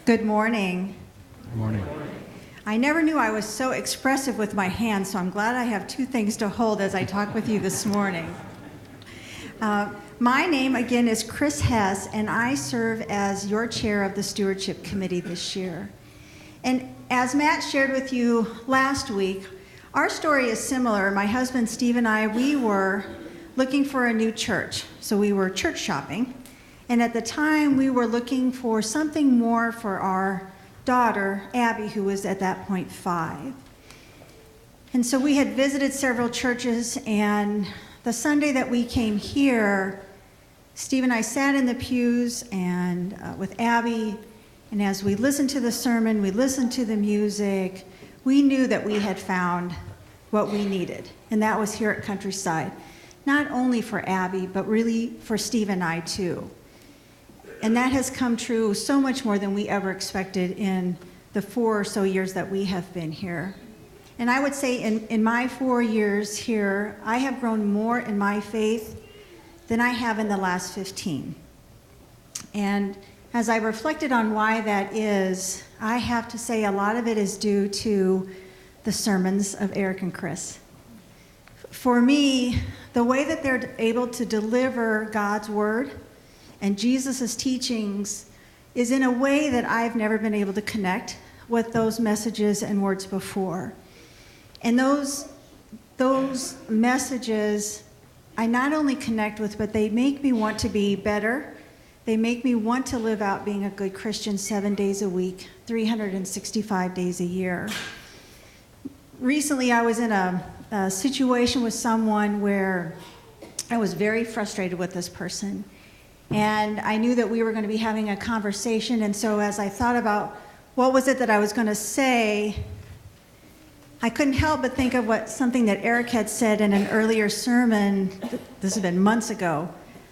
Good morning. Good morning. I never knew I was so expressive with my hands, so I'm glad I have two things to hold as I talk with you this morning. My name, again, is Chris Hess, and I serve as your chair of the Stewardship Committee this year. And as Matt shared with you last week, our story is similar. My husband, Steve, and I, we were looking for a new church. So we were church shopping. And at the time, we were looking for something more for our daughter, Abby, who was at that point 5. And so we had visited several churches, and the Sunday that we came here, Steve and I sat in the pews and with Abby, and as we listened to the sermon, we listened to the music, we knew that we had found what we needed, and that was here at Countryside. Not only for Abby, but really for Steve and I too. And that has come true so much more than we ever expected in the 4 or so years that we have been here. And I would say in my 4 years here, I have grown more in my faith than I have in the last 15. And as I reflected on why that is, I have to say a lot of it is due to the sermons of Eric and Chris. For me, the way that they're able to deliver God's word and Jesus' teachings is in a way that I've never been able to connect with those messages and words before. And those messages I not only connect with, but they make me want to be better. They make me want to live out being a good Christian 7 days a week, 365 days a year. Recently, I was in a situation with someone where I was very frustrated with this person. And I knew that we were going to be having a conversation, and so as I thought about what was it that I was going to say, I couldn't help but think of something that Eric had said in an earlier sermon, this had been months ago,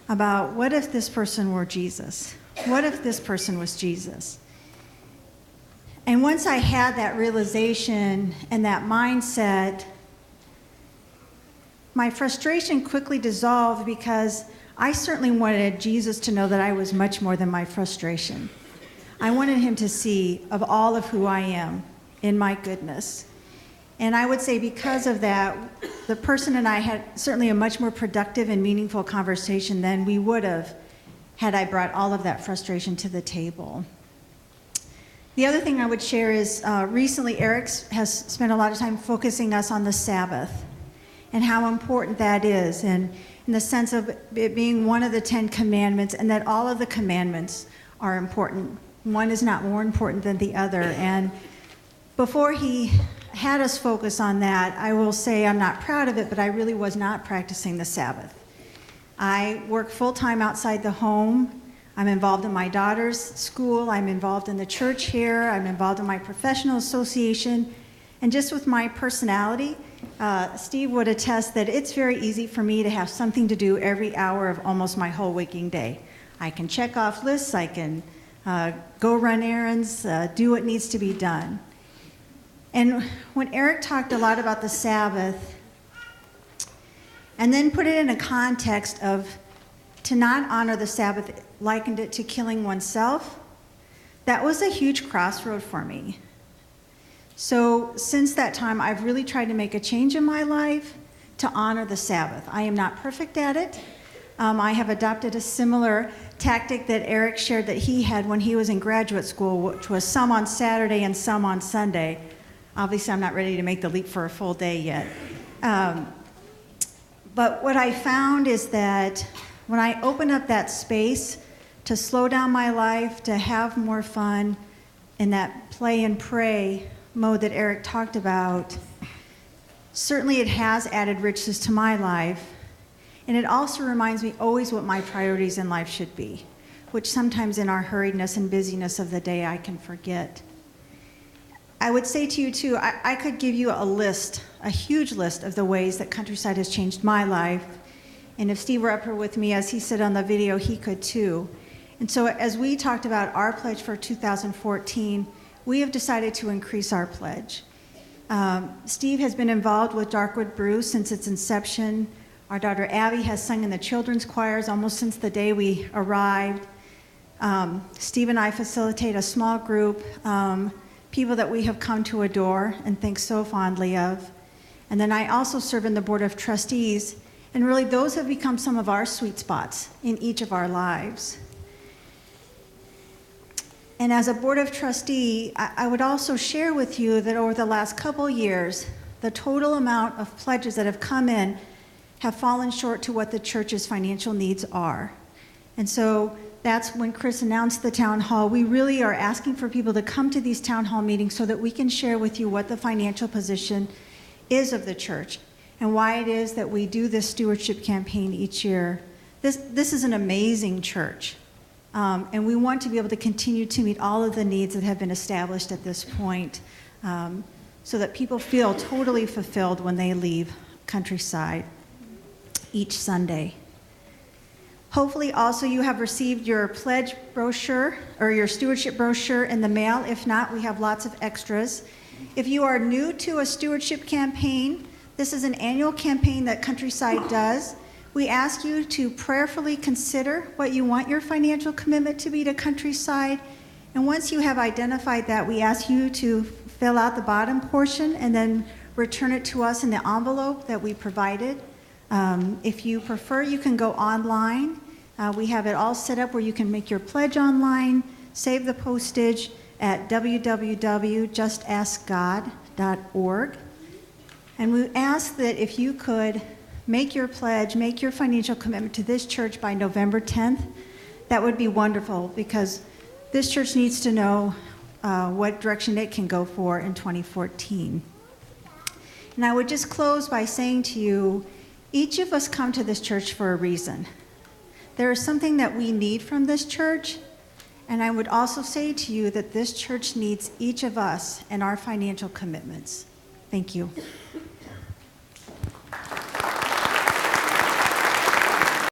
about what if this person were Jesus? What if this person was Jesus? And once I had that realization and that mindset, my frustration quickly dissolved because I certainly wanted Jesus to know that I was much more than my frustration. I wanted him to see of all of who I am in my goodness. And I would say because of that, the person and I had certainly a much more productive and meaningful conversation than we would have had I brought all of that frustration to the table. The other thing I would share is recently Eric has spent a lot of time focusing us on the Sabbath and how important that is, and in the sense of it being one of the 10 commandments, and that all of the commandments are important. One is not more important than the other. And before he had us focus on that, I will say I'm not proud of it, but I really was not practicing the Sabbath. I work full-time outside the home. I'm involved in my daughter's school. I'm involved in the church here. I'm involved in my professional association. And just with my personality, Steve would attest that it's very easy for me to have something to do every hour of almost my whole waking day. I can check off lists, I can go run errands, do what needs to be done. And when Eric talked a lot about the Sabbath, and then put it in a context of to not honor the Sabbath, likened it to killing oneself, that was a huge crossroad for me. So since that time, I've really tried to make a change in my life to honor the Sabbath. I am not perfect at it. I have adopted a similar tactic that Eric shared that he had when he was in graduate school, which was some on Saturday and some on Sunday. Obviously, I'm not ready to make the leap for a full day yet. But what I found is that when I open up that space to slow down my life, to have more fun in that play and pray mode that Eric talked about, certainly it has added richness to my life. And it also reminds me always what my priorities in life should be, which sometimes in our hurriedness and busyness of the day I can forget. I would say to you too, I could give you a list, a huge list of the ways that Countryside has changed my life. And if Steve were up here with me, as he said on the video, he could too. And so as we talked about our pledge for 2014, we have decided to increase our pledge. Steve has been involved with Darkwood Brew since its inception. Our daughter Abby has sung in the children's choirs almost since the day we arrived. Steve and I facilitate a small group, people that we have come to adore and think so fondly of. And then I also serve in the Board of Trustees, and really those have become some of our sweet spots in each of our lives. And as a Board of Trustee, I would also share with you that over the last couple years, the total amount of pledges that have come in have fallen short to what the church's financial needs are. And so that's when Chris announced the town hall. We really are asking for people to come to these town hall meetings so that we can share with you what the financial position is of the church and why it is that we do this stewardship campaign each year. This is an amazing church. And we want to be able to continue to meet all of the needs that have been established at this point, so that people feel totally fulfilled when they leave Countryside each Sunday. Hopefully also you have received your pledge brochure or your stewardship brochure in the mail. If not, we have lots of extras. If you are new to a stewardship campaign, this is an annual campaign that Countryside does. We ask you to prayerfully consider what you want your financial commitment to be to Countryside. And once you have identified that, we ask you to fill out the bottom portion and then return it to us in the envelope that we provided. If you prefer, you can go online. We have it all set up where you can make your pledge online, save the postage at www.justaskgod.org. And we ask that if you could make your pledge, make your financial commitment to this church by November 10th, that would be wonderful, because this church needs to know what direction it can go for in 2014. And I would just close by saying to you, each of us come to this church for a reason. There is something that we need from this church, and I would also say to you that this church needs each of us and our financial commitments. Thank you.